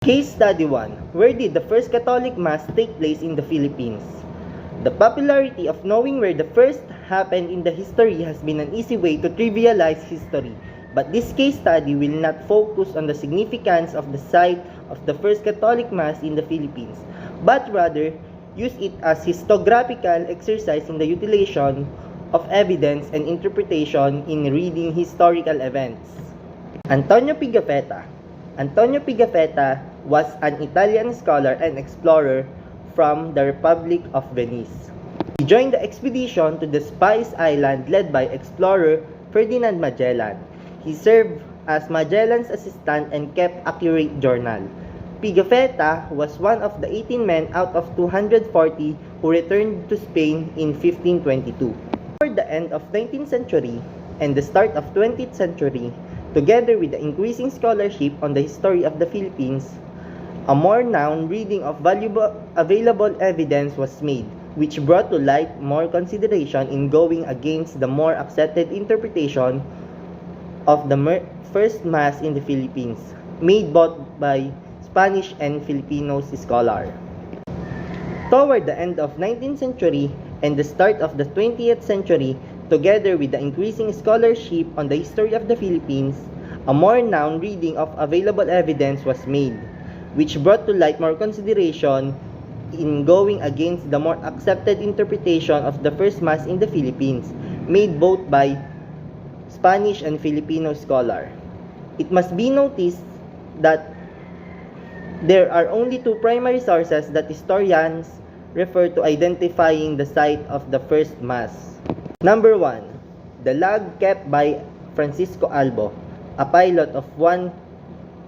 Case Study 1. Where did the first Catholic Mass take place in the Philippines? The popularity of knowing where the first happened in the history has been an easy way to trivialize history. But this case study will not focus on the significance of the site of the first Catholic Mass in the Philippines, but rather use it as historiographical exercise in the utilization of evidence and interpretation in reading historical events. Antonio Pigafetta. Antonio Pigafetta was an Italian scholar and explorer from the Republic of Venice. He joined the expedition to the Spice Island led by explorer Ferdinand Magellan. He served as Magellan's assistant and kept accurate journal. Pigafetta was one of the 18 men out of 240 who returned to Spain in 1522. Toward the end of 19th century and the start of 20th century, together with the increasing scholarship on the history of the Philippines, a more known reading of available evidence was made, which brought to light more consideration in going against the more accepted interpretation of the first Mass in the Philippines, made both by Spanish and Filipino scholars. Toward the end of 19th century and the start of the 20th century, together with the increasing scholarship on the history of the Philippines, a more known reading of available evidence was made, which brought to light more consideration in going against the more accepted interpretation of the first Mass in the Philippines, made both by Spanish and Filipino scholars. It must be noticed that there are only two primary sources that historians refer to identifying the site of the first Mass. Number 1. The log kept by Francisco Albo, a pilot of one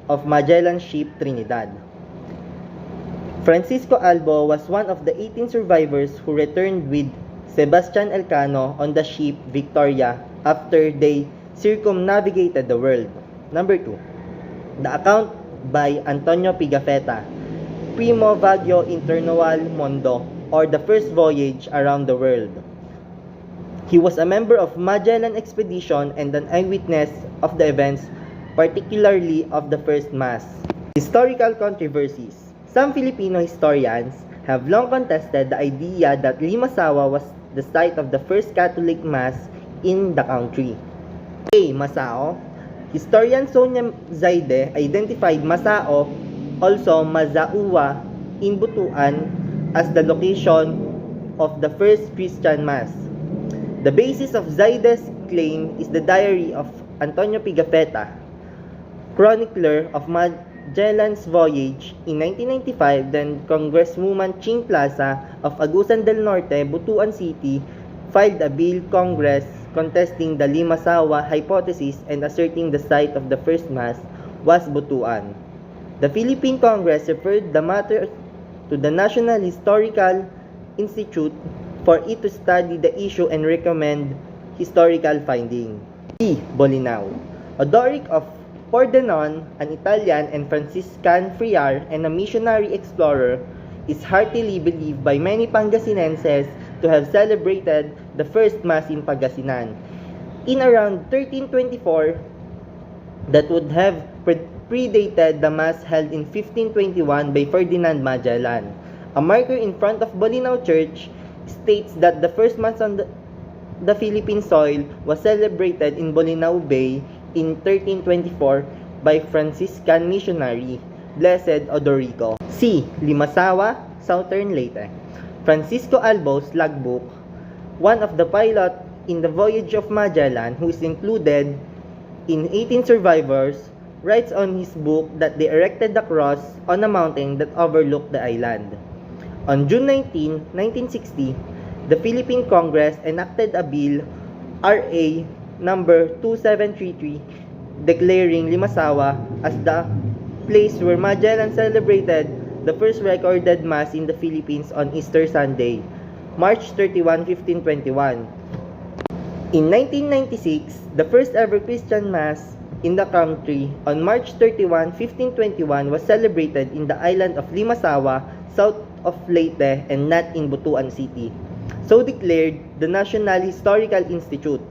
of Magellan's ship Trinidad. Francisco Albo was one of the 18 survivors who returned with Sebastian Elcano on the ship Victoria after they circumnavigated the world. Number 2. The account by Antonio Pigafetta, Primo Viaggio Intorno al Mondo, or the first voyage around the world. He was a member of Magellan expedition and an eyewitness of the events, particularly of the first Mass. Historical controversies. Some Filipino historians have long contested the idea that Limasawa was the site of the first Catholic Mass in the country. A. Masao. Historian Sonia Zaide identified Masao, also Mazaua, in Butuan as the location of the first Christian Mass. The basis of Zaide's claim is the diary of Antonio Pigafetta, chronicler of Magellan's voyage. In 1995, then Congresswoman Ching Plaza of Agusan del Norte, Butuan City, filed a bill Congress contesting the Limasawa hypothesis and asserting the site of the first Mass was Butuan. The Philippine Congress referred the matter to the National Historical Institute for it to study the issue and recommend historical finding. B. Bolinao. Odoric of Pordenone, an Italian and Franciscan friar and a missionary explorer, is heartily believed by many Pangasinenses to have celebrated the first Mass in Pangasinan. In around 1324, that would have predated the Mass held in 1521 by Ferdinand Magellan. A marker in front of Bolinao Church states that the first Mass on the Philippine soil was celebrated in Bolinao Bay in 1324 by Franciscan missionary Blessed Odorico. C. Limasawa, Southern Leyte. Francisco Albo's logbook, one of the pilot in the voyage of Magellan, who is included in 18 survivors, writes on his book that they erected the cross on a mountain that overlooked the island. On June 19, 1960, the Philippine Congress enacted a bill, RA number 2733, declaring Limasawa as the place where Magellan celebrated the first recorded Mass in the Philippines on Easter Sunday, March 31, 1521. In 1996, the first ever Christian Mass in the country on March 31, 1521 was celebrated in the island of Limasawa, south of Leyte and not in Butuan City. So declared the National Historical Institute.